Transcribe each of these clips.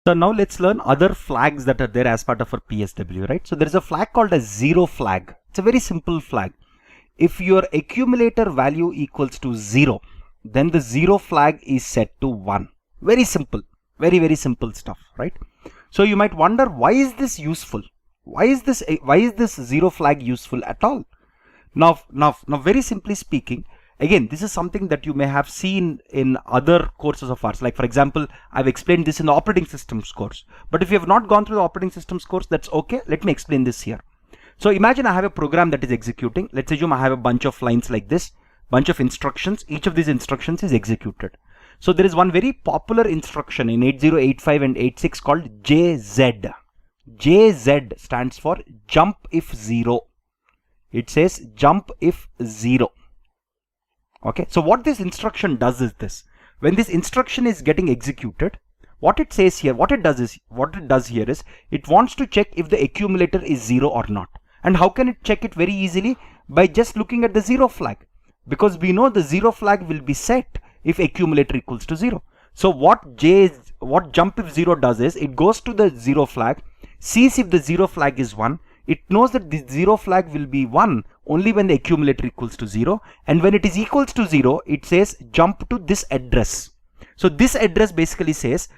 So now let's learn other flags that are there as part of our PSW, right? So there is a flag called a zero flag. It's a very simple flag. If your accumulator value equals to 0, then the zero flag is set to 1. Very simple, very simple stuff, right? So you might wonder, why is this useful? Why is this zero flag useful at all? Now very simply speaking, again, this is something that you may have seen in other courses of ours. Like for example, I've explained this in the operating systems course. But if you have not gone through the operating systems course, that's okay. Let me explain this here. So imagine I have a program that is executing. Let's assume I have a bunch of lines like this, bunch of instructions. Each of these instructions is executed. So there is one very popular instruction in 8085 and 86 called JZ. JZ stands for jump if 0. It says jump if 0. Okay, so what this instruction does is this. When this instruction is getting executed, what it says here, what it does here is, it wants to check if the accumulator is 0 or not. And how can it check it? Very easily, by just looking at the zero flag. Because we know the zero flag will be set if accumulator equals to 0. So what jump if 0 does is, it goes to the zero flag, sees if the zero flag is 1. It knows that the zero flag will be 1 only when the accumulator equals to 0. And when it is equals to 0, it says jump to this address. So this address basically says,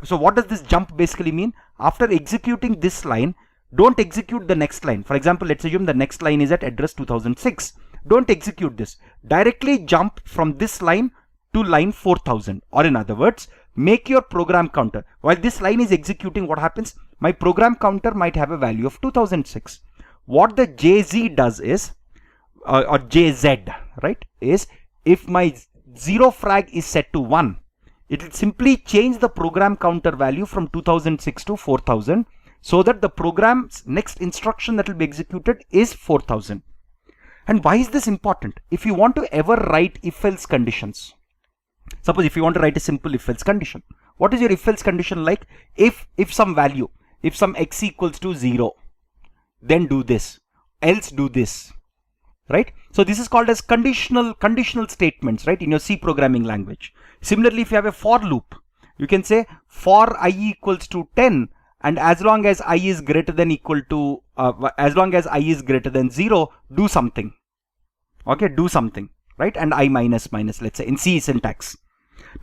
so what does this jump basically mean? After executing this line, don't execute the next line. For example, let's assume the next line is at address 2006. Don't execute this. Directly jump from this line to line 4000. Or in other words, make your program counter. While this line is executing, what happens? My program counter might have a value of 2006. What the JZ does is, or JZ, right, is if my zero flag is set to 1, it will simply change the program counter value from 2006 to 4000, so that the program's next instruction that will be executed is 4000. And why is this important? If you want to ever write if-else conditions, suppose if you want to write a simple if-else condition, what is your if-else condition like? If some value, if some x equals to 0, then do this, else do this, right? So this is called as conditional statements, right, in your C programming language. Similarly, if you have a for loop, you can say for i equals to 10, and as long as I is greater than equal to, as long as I is greater than 0, do something. Okay, do something, right? And I minus, let's say in C syntax.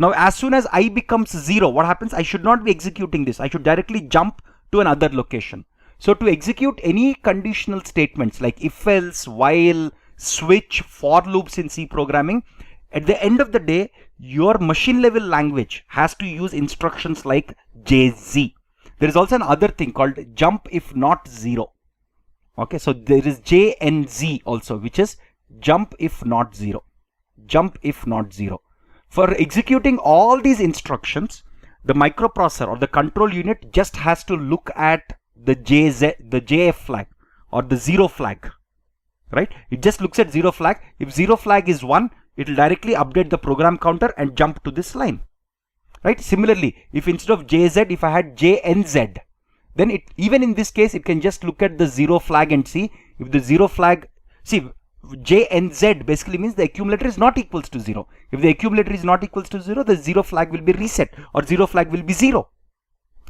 Now, as soon as I becomes 0, what happens? I should not be executing this. I should directly jump to another location. So to execute any conditional statements like if else, while, switch, for loops in C programming, at the end of the day, your machine level language has to use instructions like JZ. There is also another thing called jump if not 0. Okay, so there is JNZ also, which is jump if not 0. Jump if not 0. For executing all these instructions, the microprocessor or the control unit just has to look at the JF flag or the 0 flag, right? It just looks at 0 flag. If 0 flag is 1, it will directly update the program counter and jump to this line. Right? Similarly, if instead of JZ, if I had JNZ, then it, even in this case, it can just look at the 0 flag and see if the 0 flag, see, JNZ basically means the accumulator is not equals to 0. If the accumulator is not equals to 0, the 0 flag will be reset or 0 flag will be 0.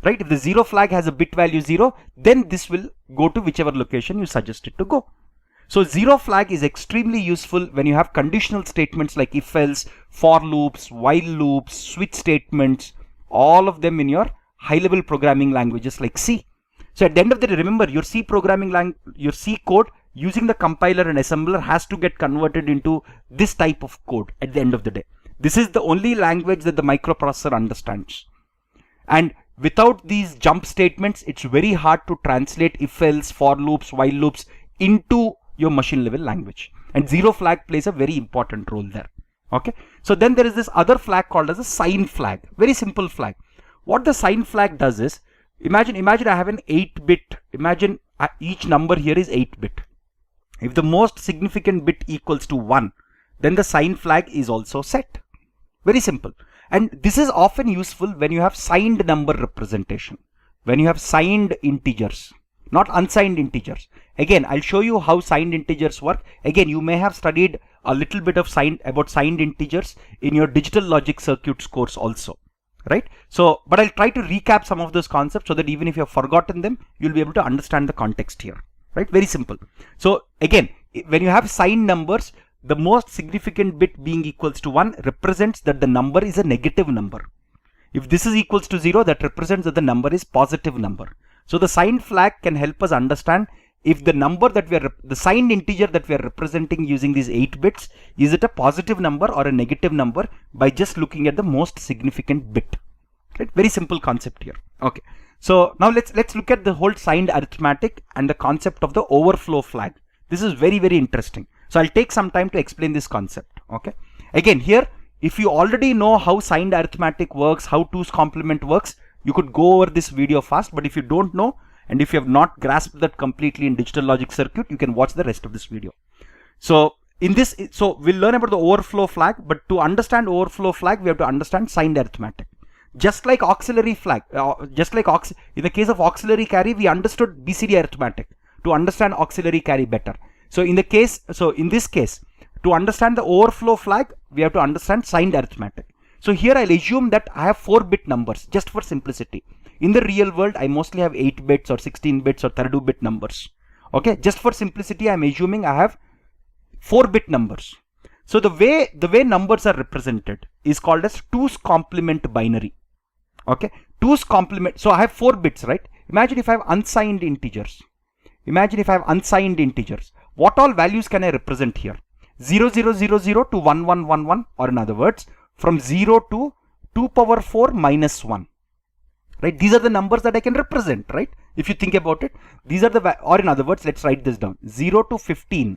Right? If the 0 flag has a bit value 0, then this will go to whichever location you suggest it to go. So zero flag is extremely useful when you have conditional statements like if else, for loops, while loops, switch statements, all of them in your high level programming languages like C. So at the end of the day, remember your C programming your C code using the compiler and assembler has to get converted into this type of code at the end of the day. This is the only language that the microprocessor understands. And without these jump statements, it's very hard to translate if else, for loops, while loops into your machine level language, and zero flag plays a very important role there. Okay, so then there is this other flag called as a sign flag. Very simple flag. What the sign flag does is, imagine I have an 8-bit, imagine each number here is 8-bit. If the most significant bit equals to 1, then the sign flag is also set. Very simple. And this is often useful when you have signed number representation, when you have signed integers, not unsigned integers. Again, I'll show you how signed integers work. Again, you may have studied a little bit of signed integers in your digital logic circuits course also. right? So, but I'll try to recap some of those concepts so that even if you have forgotten them, you'll be able to understand the context here, right? Very simple. So again, when you have signed numbers, the most significant bit being equals to 1 represents that the number is a negative number. If this is equals to 0, that represents that the number is positive number. So the signed flag can help us understand if the number that the signed integer that we are representing using these 8 bits, is it a positive number or a negative number by just looking at the most significant bit. Right? Very simple concept here. Okay. So now let's look at the whole signed arithmetic and the concept of the overflow flag. This is very, very interesting. So I'll take some time to explain this concept. Okay. Again, here, if you already know how signed arithmetic works, how 2's complement works, you could go over this video fast. But if you don't know, and if you have not grasped that completely in digital logic circuit, you can watch the rest of this video. So in this, so we'll learn about the overflow flag, but to understand overflow flag, we have to understand signed arithmetic. Just like auxiliary flag, in the case of auxiliary carry, we understood BCD arithmetic to understand auxiliary carry better. So in this case, to understand the overflow flag, we have to understand signed arithmetic. So here I'll assume that I have 4-bit numbers just for simplicity. In the real world, I mostly have 8 bits or 16 bits or 32-bit numbers. Okay, just for simplicity, I'm assuming I have 4-bit numbers. So the way numbers are represented is called as 2's complement binary. Okay, 2's complement. So I have 4 bits, right? Imagine if I have unsigned integers. What all values can I represent here? 0, 0, 0, 0 to 1, 1, 1, 1, or in other words, from 0 to 2 power 4 minus 1. Right? These are the numbers that I can represent, right? If you think about it, these are or in other words, let's write this down. 0 to 15.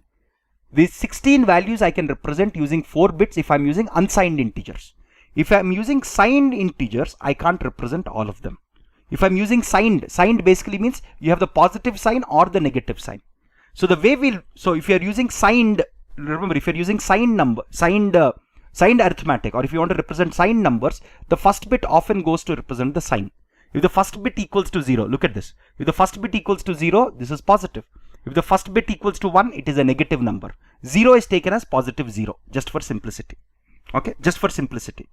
These 16 values I can represent using 4 bits if I'm using unsigned integers. If I'm using signed integers, I can't represent all of them. If I'm using signed basically means you have the positive sign or the negative sign. So the way so if you're using signed, remember, if you're using signed arithmetic, or if you want to represent signed numbers, the first bit often goes to represent the sign. If the first bit equals to 0, look at this. If the first bit equals to 0, this is positive. If the first bit equals to 1, it is a negative number. 0 is taken as positive 0, just for simplicity. Okay, just for simplicity.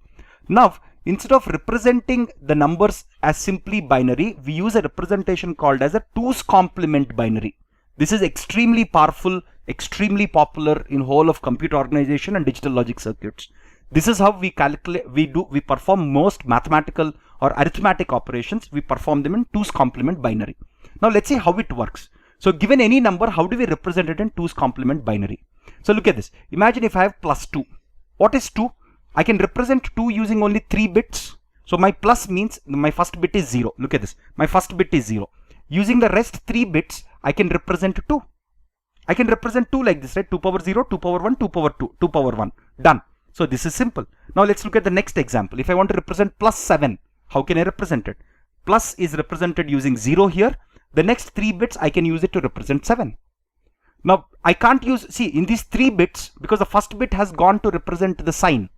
Now, instead of representing the numbers as simply binary, we use a representation called as a 2's complement binary. This is extremely powerful, extremely popular in whole of computer organization and digital logic circuits. This is how we calculate, we perform most mathematical or arithmetic operations. We perform them in 2's complement binary. Now let's see how it works. So given any number, how do we represent it in 2's complement binary? So look at this. Imagine if I have plus 2. What is 2? I can represent 2 using only 3 bits. So my plus means my first bit is 0. Look at this. My first bit is 0. Using the rest 3 bits, I can represent 2. I can represent 2 like this, right? 2 power 0, 2 power 1, 2 power 2, 2 power 1. Done. So this is simple. Now let's look at the next example. If I want to represent plus 7, how can I represent it? Plus is represented using 0 here. The next 3 bits, I can use it to represent 7. Now I can't use, see, in these 3 bits, because the first bit has gone to represent the sign,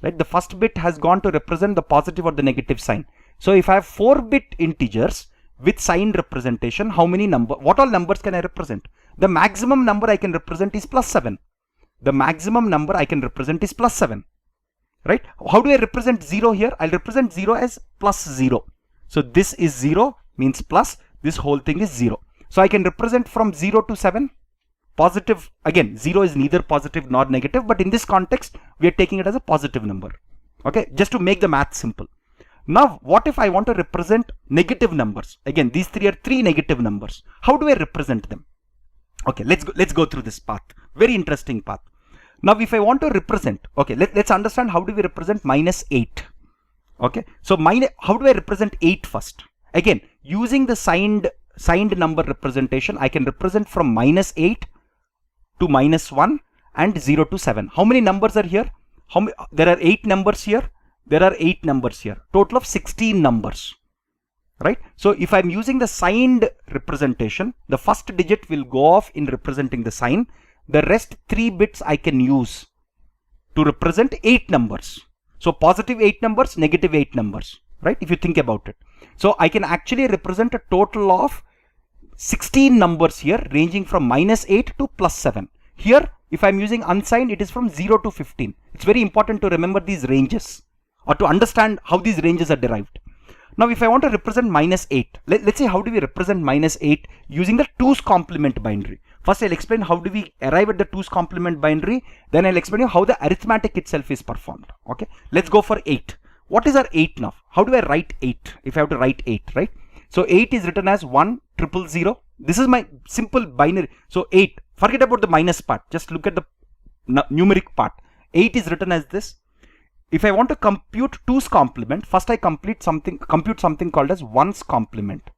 right? The first bit has gone to represent the positive or the negative sign. So if I have 4-bit integers with sign representation, what all numbers can I represent? The maximum number I can represent is plus 7. The maximum number I can represent is plus 7, right? How do I represent 0 here? I'll represent 0 as plus 0. So this is 0 means plus, this whole thing is 0. So I can represent from 0 to 7, positive. Again, 0 is neither positive nor negative, but in this context, we are taking it as a positive number. Okay, just to make the math simple. Now, what if I want to represent negative numbers? Again, these 3 are 3 negative numbers. How do I represent them? Okay, let's go through this path. Very interesting path. Now, if I want to represent, okay, let's understand how do we represent minus 8. Okay, so how do I represent 8 first? Again, using the signed number representation, I can represent from minus 8 to minus 1 and 0 to 7. How many numbers are here? There are 8 numbers here. There are 8 numbers here. Total of 16 numbers. Right? So if I'm using the signed representation, the first digit will go off in representing the sign. The rest 3 bits I can use to represent 8 numbers. So positive 8 numbers, negative 8 numbers. Right? If you think about it. So I can actually represent a total of 16 numbers here, ranging from minus 8 to plus 7. Here, if I'm using unsigned, it is from 0 to 15. It's very important to remember these ranges. or to understand how these ranges are derived. Now if I want to represent minus 8, let's see how do we represent minus 8 using the 2's complement binary. First I'll explain how do we arrive at the 2's complement binary, then I'll explain you how the arithmetic itself is performed. Okay, let's go for 8. What is our 8 now? How do I write 8 if I have to write 8, right? So 8 is written as 1 0 0. This is my simple binary. So 8, forget about the minus part, just look at the numeric part. 8 is written as this. If I want to compute 2's complement, first I compute something called as 1's complement.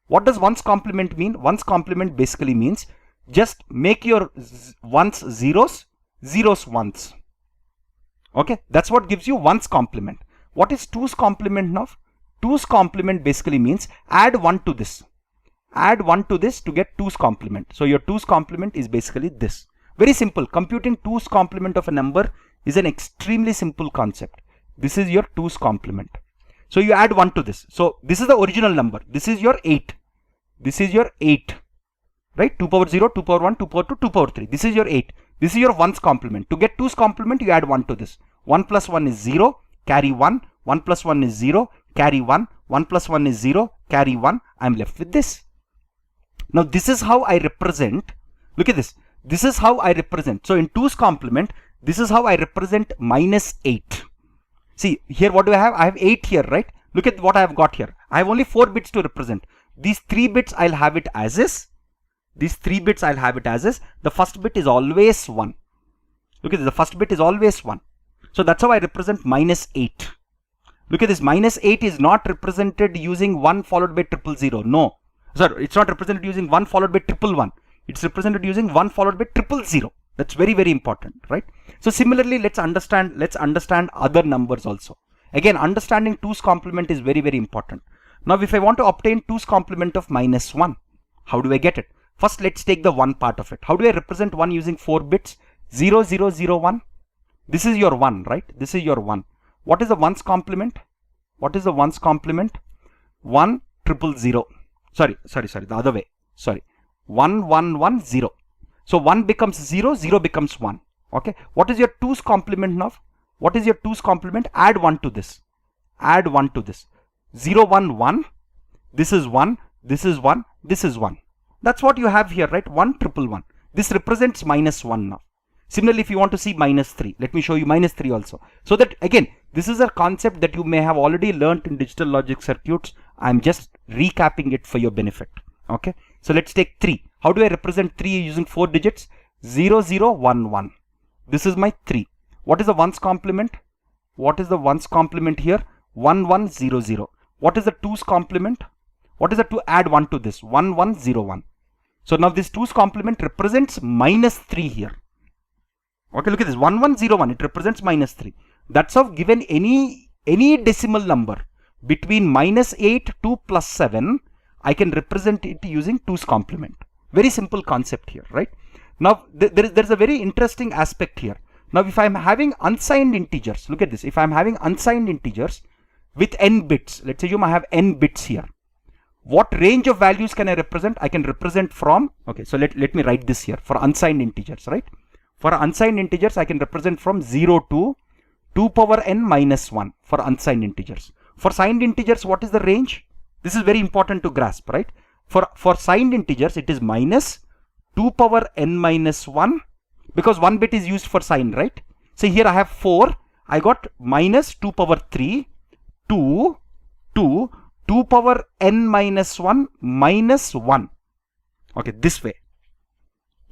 What does 1's complement mean? 1's complement basically means just make your ones zeros, zeros ones. Okay, that's what gives you 1's complement. What is 2's complement now? 2's complement basically means add 1 to this. Add 1 to this to get 2's complement. So your 2's complement is basically this. Very simple. Computing 2's complement of a number is an extremely simple concept. This is your 2's complement. So you add 1 to this. So this is the original number. This is your 8. This is your 8. Right? 2 power 0, 2 power 1, 2 power 2, 2 power 3. This is your 8. This is your 1's complement. To get 2's complement, you add 1 to this. 1 plus 1 is 0, carry 1. 1 plus 1 is 0, carry 1. 1 plus 1 is 0, carry 1. I am left with this. Now this is how I represent. Look at this. This is how I represent. So in 2's complement, this is how I represent minus 8. See here, what do I have? I have 8 here, right? Look at what I have got here. I have only 4 bits to represent. These 3 bits I'll have it as is. These 3 bits I'll have it as is. The first bit is always 1. Look at this. The first bit is always 1. So that's how I represent minus 8. Look at this. Minus 8 is not represented using 1 followed by 000. No. Sorry, it's not represented using 1 followed by 111. It's represented using 1 followed by 000. That's very, very important, right? So similarly, let's understand other numbers also. Again, understanding 2's complement is very, very important. Now, if I want to obtain 2's complement of minus 1, how do I get it? First, let's take the 1 part of it. How do I represent 1 using 4 bits? 0, 0, 0, 1. This is your 1, right? This is your 1. What is the 1's complement? What is the 1's complement? 1 0 0. Sorry, the other way. Sorry. 1 1 1 0. So 1 becomes 0, 0 becomes 1. Okay. What is your 2's complement now? What is your 2's complement? Add 1 to this. Add 1 to this. 0 1 1. This is 1. This is 1. This is 1. That's what you have here, right? 1 1 1. This represents minus 1 now. Similarly, if you want to see minus 3, let me show you minus 3 also. So that again, this is a concept that you may have already learnt in digital logic circuits. I'm just recapping it for your benefit. Okay. So let's take 3. How do I represent 3 using 4 digits? 0 0 1 1. This is my 3. What is the 1's complement? What is the 1's complement here? 1 1 0 0. What is the 2's complement? What is the 2? Add 1 to this. 1 1 0 1. So now this 2's complement represents minus 3 here. Okay, look at this. 1 1 0 1. It represents minus 3. That's how given any decimal number between minus 8 to plus 7, I can represent it using 2's complement. Very simple concept here, right? Now there's a very interesting aspect here. Now if I'm having unsigned integers, look at this. If I'm having unsigned integers with n bits, let's assume I have n bits here. What range of values can I represent? I can represent from, okay, so let me write this here for unsigned integers, right? For unsigned integers, I can represent from 0 to 2 power n minus 1 for unsigned integers. For signed integers, what is the range? This is very important to grasp, right? For signed integers, it is minus 2 power n minus 1 because 1 bit is used for sign, right? So here I have 4. I got minus 2 power 3 to 2 power n minus 1 minus 1. Okay, this way.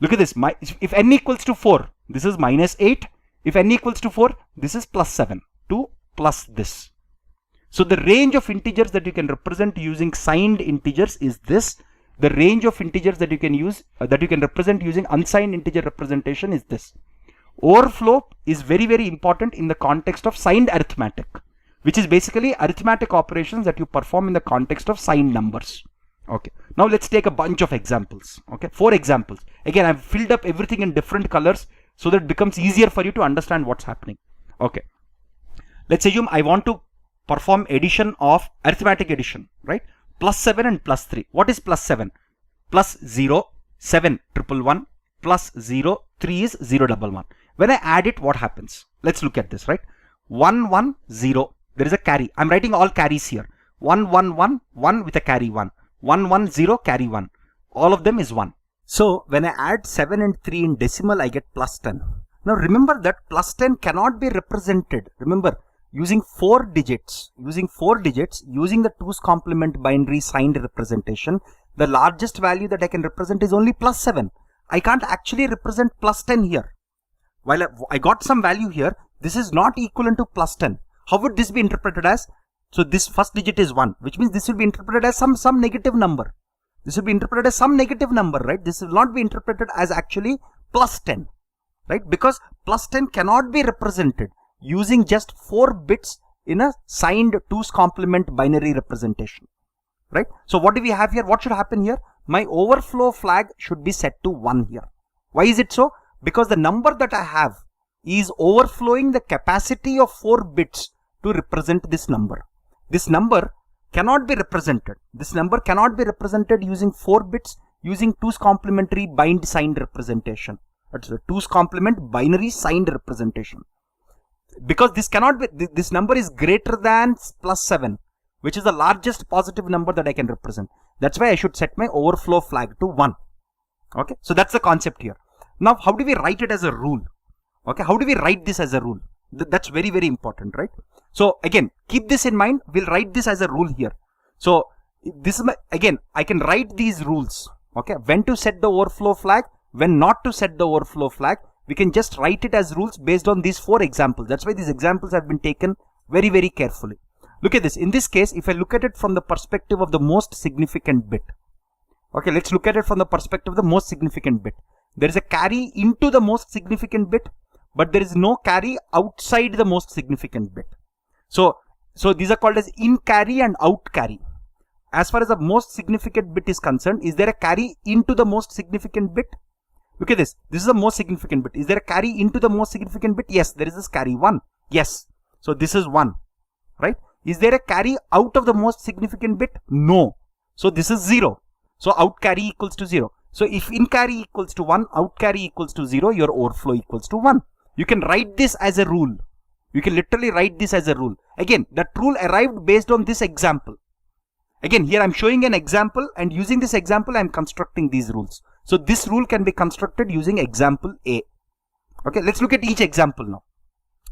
Look at this. If n equals to 4, this is minus 8. If n equals to 4, this is plus 7 to plus this. So the range of integers that you can represent using signed integers is this. The range of integers that you can use, that you can represent using unsigned integer representation is this. Overflow is very, very important in the context of signed arithmetic, which is basically arithmetic operations that you perform in the context of signed numbers. Okay. Now let's take a bunch of examples. Okay. 4 examples. Again, I've filled up everything in different colors so that it becomes easier for you to understand what's happening. Okay. Let's assume I want to perform addition of arithmetic addition, right? Plus 7 and plus 3. What is plus 7? Plus 0, 7 111, plus 0, 3 is 0 111. When I add it, what happens? Let's look at this, right? 1 1 0. there is a carry. I'm writing all carries here. 1, 1, 1, 1 with a carry 1. 1, 1, 0, carry 1. All of them is 1. So when I add 7 and 3 in decimal, I get plus 10. Now remember that plus 10 cannot be represented. Remember, using 4 digits, using the 2's complement binary signed representation, the largest value that I can represent is only plus 7. I can't actually represent plus 10 here. While I got some value here, this is not equivalent to plus 10. How would this be interpreted as? So this first digit is 1, which means this will be interpreted as some negative number. This will be interpreted as some negative number, right? This will not be interpreted as actually plus 10, right? Because plus 10 cannot be represented using just 4 bits in a signed 2's complement binary representation, right? So what do we have here? What should happen here? My overflow flag should be set to 1 here. Why is it so? Because the number that I have is overflowing the capacity of 4 bits to represent this number. This number cannot be represented. This number cannot be represented using 4 bits using 2's complementary bind signed representation. That's the 2's complement binary signed representation. Because this cannot be, this number is greater than plus 7, which is the largest positive number that I can represent. That's why I should set my overflow flag to 1. Okay, so that's the concept here. Now, how do we write it as a rule? Okay, how do we write this as a rule? That's very, very important, right? So again, keep this in mind. We'll write this as a rule here. So this is again, I can write these rules. Okay, when to set the overflow flag, when not to set the overflow flag. We can just write it as rules based on these 4 examples. That's why these examples have been taken very, very carefully. Look at this. In this case, if I look at it from the perspective of the most significant bit. Okay, let's look at it from the perspective of the most significant bit. There is a carry into the most significant bit, but there is no carry outside the most significant bit. So these are called as in carry and out carry. As far as the most significant bit is concerned, is there a carry into the most significant bit? Look at this. This is the most significant bit. Is there a carry into the most significant bit? Yes, there is this carry 1. Yes. So this is 1, right? Is there a carry out of the most significant bit? No. So this is 0. So out carry equals to 0. So if in carry equals to 1, out carry equals to 0, your overflow equals to 1. You can write this as a rule. You can literally write this as a rule. Again, that rule arrived based on this example. Again, here I'm showing an example, and using this example, I'm constructing these rules. So this rule can be constructed using example A. Okay, let's look at each example now.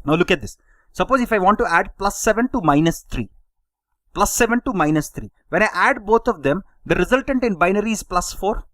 Now look at this. Suppose if I want to add plus 7 to minus 3. Plus 7 to minus 3. When I add both of them, the resultant in binary is plus 4.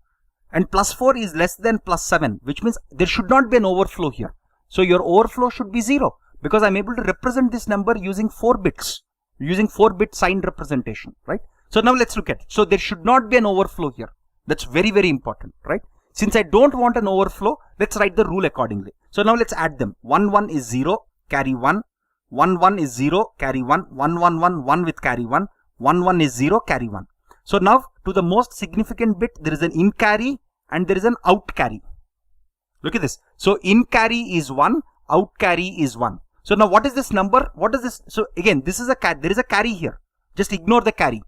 And plus 4 is less than plus 7, which means there should not be an overflow here. So your overflow should be 0, because I'm able to represent this number using 4 bits. Using 4-bit signed representation, right? So now let's look at it. So there should not be an overflow here. That's very, very important, right? Since I don't want an overflow, let's write the rule accordingly. So now let's add them. 1, 1 is 0, carry 1. 1, 1 is 0, carry 1. 1, 1, 1, 1 with carry 1. 1, 1 is 0, carry 1. So now to the most significant bit, there is an in carry and there is an out carry. Look at this. So in carry is 1, out carry is 1. So now what is this number? What is this? So again, this is a there is a carry here. Just ignore the carry.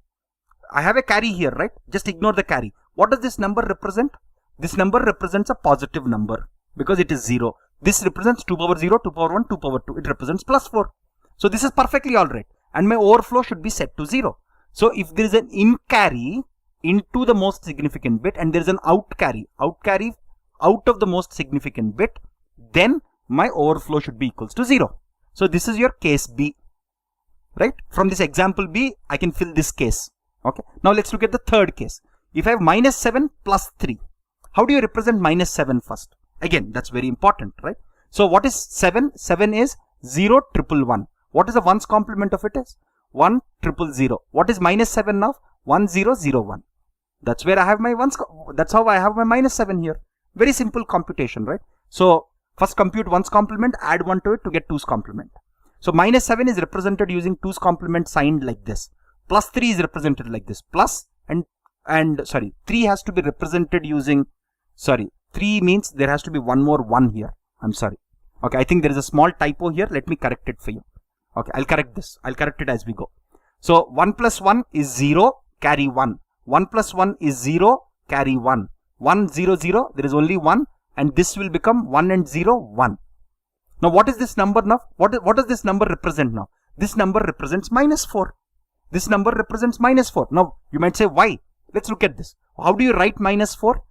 I have a carry here, right? Just ignore the carry. What does this number represent? This number represents a positive number because it is 0. This represents 2 power 0, 2 power 1, 2 power 2. It represents plus 4. So this is perfectly alright. And my overflow should be set to 0. So if there is an in carry into the most significant bit and there is an out carry out of the most significant bit, then my overflow should be equals to 0. So this is your case B, right? From this example B, I can fill this case. Okay. Now let's look at the third case. If I have minus 7 plus 3, how do you represent minus 7 first? Again, that's very important, right? So what is 7? 7 is 0, 1, 1. What is the 1's complement of it is? 1, 0, 0. What is minus 7 now? 1, 0, 0, 1. That's where I have my 1's, that's how I have my minus 7 here. Very simple computation, right? So first compute 1's complement, add 1 to it to get 2's complement. So minus 7 is represented using 2's complement signed like this. Plus 3 is represented like this. Plus and 3 has to be represented using, 3 means there has to be one more 1 here. I'm sorry. Okay, I think there is a small typo here. Let me correct it for you. Okay, I'll correct this. I'll correct it as we go. So 1 plus 1 is 0, carry 1. 1 plus 1 is 0, carry 1. 1, 0, 0, there is only 1, and this will become 1 and 0, 1. Now what is this number now? What does this number represent now? this number represents minus 4. This number represents minus 4. Now, you might say, why? Let's look at this. How do you write minus 4?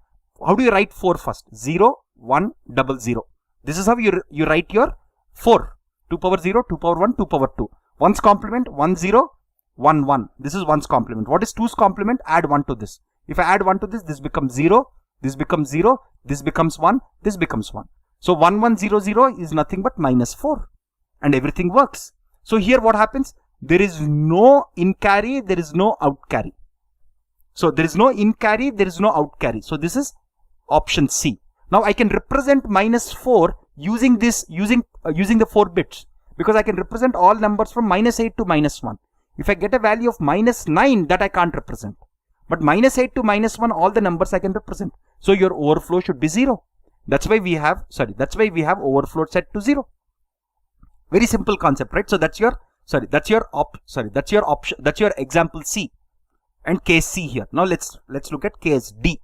How do you write 4 first? 0, 1, 0. This is how you write your 4. 2 power 0, 2 power 1, 2 power 2. 1's complement, 1, 0, 1, 1. This is 1's complement. What is 2's complement? Add 1 to this. If I add 1 to this, this becomes 0, this becomes 0, this becomes 1, this becomes 1. So 1, 1, 0, 0 is nothing but minus 4. And everything works. So here what happens? There is no in carry, there is no out carry. So there is no in carry, there is no out carry. So this is option C. Now I can represent minus 4 using this, using the 4 bits. Because I can represent all numbers from minus 8 to minus 1. If I get a value of minus 9, that I can't represent. But minus 8 to minus 1, all the numbers I can represent. So your overflow should be 0. That's why we have overflow set to 0. Very simple concept, right? So that's your example C and case C here. Now let's look at case D.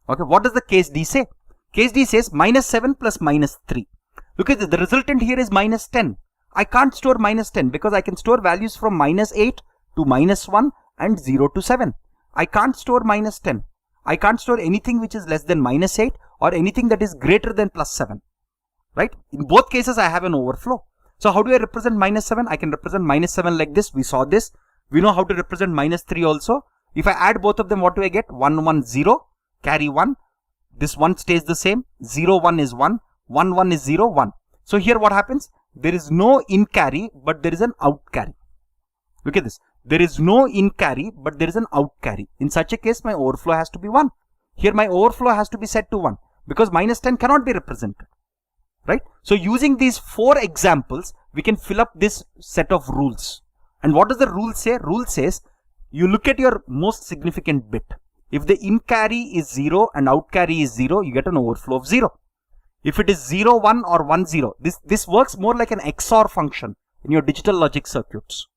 Okay, what does the case D say? Case D says minus 7 plus minus 3. Look at the resultant here is minus 10. I can't store minus 10 because I can store values from minus 8 to minus 1 and 0 to 7. I can't store minus 10. I can't store anything which is less than minus 8 or anything that is greater than plus 7. Right? In both cases, I have an overflow. So how do I represent minus 7? I can represent minus 7 like this. We saw this. We know how to represent minus 3 also. If I add both of them, what do I get? 1, 1, 0, carry 1. This 1 stays the same. 0, 1 is 1. 1, 1 is 0, 1. So here what happens? There is no in carry, but there is an out carry. Look at this. There is no in carry, but there is an out carry. In such a case, my overflow has to be 1. Here my overflow has to be set to 1 because minus 10 cannot be represented. Right? So using these 4 examples, we can fill up this set of rules. And what does the rule say? Rule says you look at your most significant bit. If the in carry is 0 and out carry is 0, you get an overflow of 0. If it is 0, 1 or 1, 0, this works more like an XOR function in your digital logic circuits.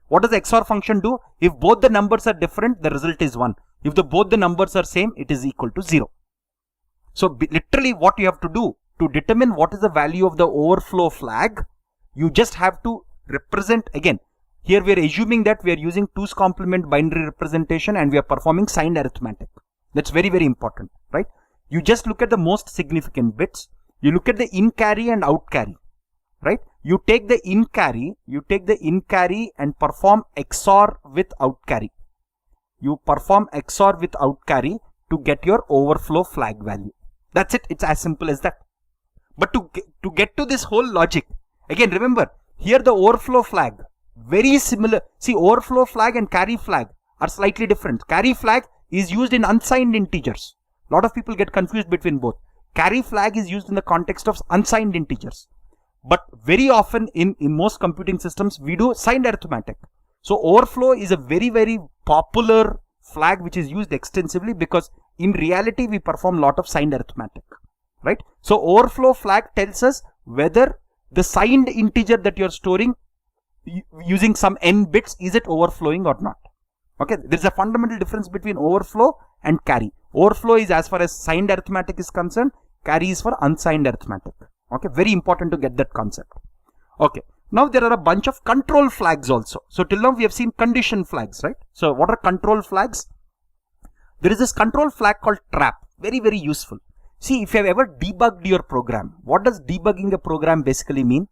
What does the XOR function do? If both the numbers are different, the result is 1. If both the numbers are same, it is equal to 0. So literally what you have to do to determine what is the value of the overflow flag, you just have to represent again. Here we are assuming that we are using 2's complement binary representation and we are performing signed arithmetic. That's very, very important, right? You just look at the most significant bits. You look at the in carry and out carry, right? You take the in carry and perform XOR with out carry. You perform XOR with out carry to get your overflow flag value. That's it. It's as simple as that. But to get to this whole logic, again, remember, here the overflow flag, very similar. See, overflow flag and carry flag are slightly different. Carry flag is used in unsigned integers. A lot of people get confused between both. Carry flag is used in the context of unsigned integers. But very often in most computing systems, we do signed arithmetic. So overflow is a very, very popular flag which is used extensively because in reality, we perform a lot of signed arithmetic. Right? So overflow flag tells us whether the signed integer that you're storing using some n bits, is it overflowing or not? Okay, there's a fundamental difference between overflow and carry. Overflow is as far as signed arithmetic is concerned, carry is for unsigned arithmetic. Okay, very important to get that concept. Okay, now there are a bunch of control flags also. So till now we have seen condition flags, right? So what are control flags? There is this control flag called trap, very, very useful. See, if you have ever debugged your program, what does debugging a program basically mean?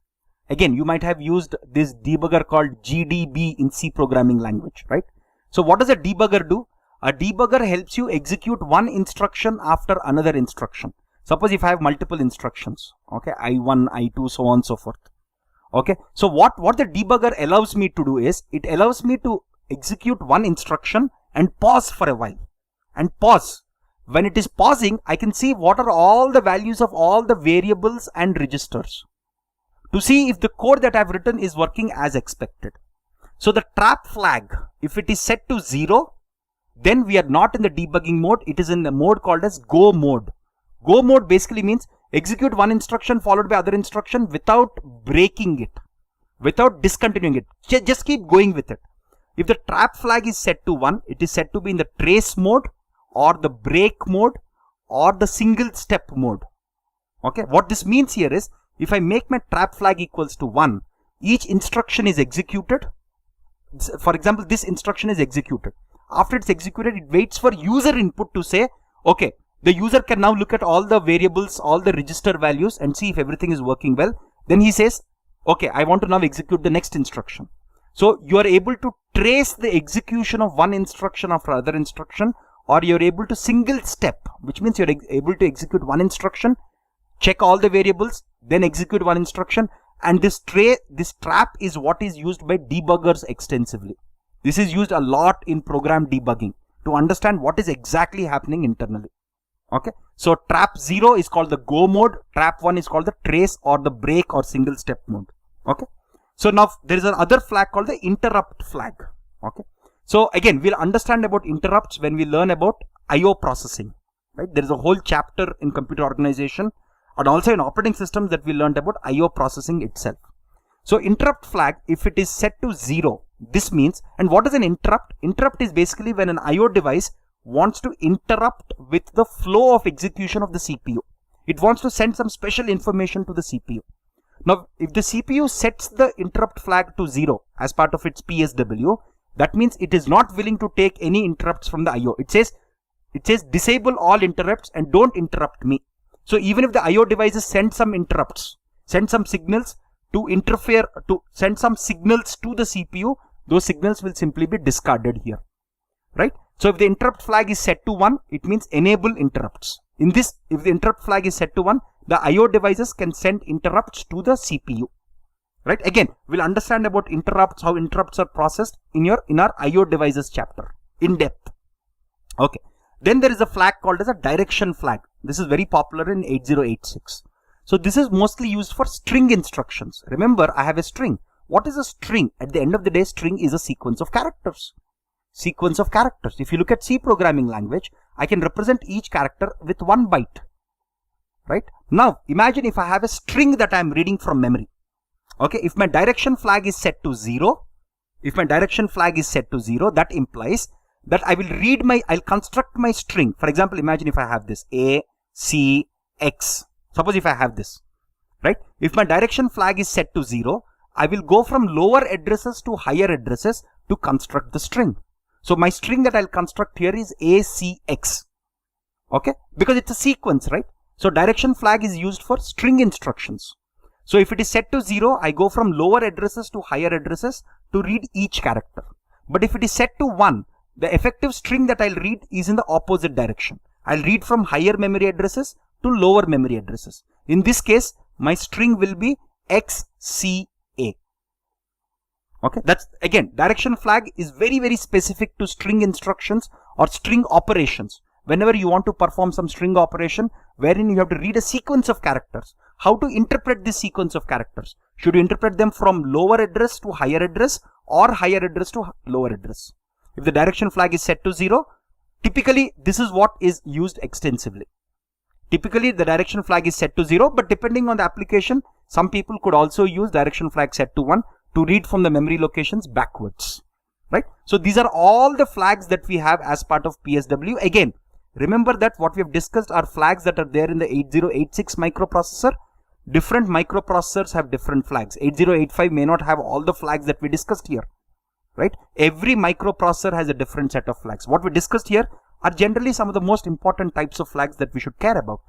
Again, you might have used this debugger called GDB in C programming language, right? So what does a debugger do? A debugger helps you execute one instruction after another instruction. Suppose if I have multiple instructions, okay, I1, I2, so on and so forth. Okay, so what the debugger allows me to do is, it allows me to execute one instruction and pause for a while. And pause. When it is pausing, I can see what are all the values of all the variables and registers to see if the code that I've written is working as expected. So the trap flag, if it is set to 0, then we are not in the debugging mode. It is in the mode called as go mode. Go mode basically means execute one instruction followed by other instruction without breaking it, without discontinuing it. Just keep going with it. If the trap flag is set to 1, it is set to be in the trace mode or the break mode or the single step mode. Okay, what this means here is, if I make my trap flag equals to 1, each instruction is executed. For example, this instruction is executed. After it's executed, it waits for user input to say, okay, the user can now look at all the variables, all the register values and see if everything is working well. Then he says, okay, I want to now execute the next instruction. So you are able to trace the execution of one instruction after other instruction, or you're able to single step, which means you're able to execute one instruction, check all the variables, then execute one instruction. And this trap is what is used by debuggers extensively. This is used a lot in program debugging to understand what is exactly happening internally. Okay, so trap 0 is called the go mode, trap 1 is called the trace or the break or single step mode. Okay, so now there is another flag called the interrupt flag. Okay, so again, we'll understand about interrupts when we learn about IO processing. Right, there is a whole chapter in computer organization and also in operating systems that we learned about IO processing itself. So interrupt flag, if it is set to 0, this means, and what is an interrupt? Interrupt is basically when an IO device wants to interrupt with the flow of execution of the CPU. It wants to send some special information to the CPU. Now, if the CPU sets the interrupt flag to 0 as part of its PSW, that means it is not willing to take any interrupts from the IO. It says disable all interrupts and don't interrupt me. So even if the IO devices send some interrupts, send some signals to interfere, to send some signals to the CPU, those signals will simply be discarded here, right? So if the interrupt flag is set to 1, it means enable interrupts. In this, if the interrupt flag is set to 1, the IO devices can send interrupts to the CPU, right? Again, we'll understand about interrupts, how interrupts are processed in our IO devices chapter in depth. Okay. Then there is a flag called as a direction flag. This is very popular in 8086. So this is mostly used for string instructions. Remember, I have a string. What is a string? At the end of the day, string is a sequence of characters. Sequence of characters. If you look at C programming language, I can represent each character with 1 byte. Right? Now, imagine if I have a string that I am reading from memory. Okay, if my direction flag is set to 0, that implies that I'll construct my string. For example, imagine if I have this A, C, X. Suppose if I have this, right? If my direction flag is set to 0, I will go from lower addresses to higher addresses to construct the string. So my string that I'll construct here is ACX. Okay? Because it's a sequence, right? So direction flag is used for string instructions. So if it is set to 0, I go from lower addresses to higher addresses to read each character. But if it is set to 1, the effective string that I'll read is in the opposite direction. I'll read from higher memory addresses to lower memory addresses. In this case, my string will be XCA. Okay, that's again, direction flag is very, very specific to string instructions or string operations. Whenever you want to perform some string operation wherein you have to read a sequence of characters, how to interpret this sequence of characters? Should you interpret them from lower address to higher address or higher address to lower address? If the direction flag is set to 0, typically this is what is used extensively. Typically the direction flag is set to 0, but depending on the application, some people could also use direction flag set to 1 to read from the memory locations backwards, right? So these are all the flags that we have as part of PSW. Again, remember that what we have discussed are flags that are there in the 8086 microprocessor. Different microprocessors have different flags. 8085 may not have all the flags that we discussed here. Right? Every microprocessor has a different set of flags. What we discussed here are generally some of the most important types of flags that we should care about.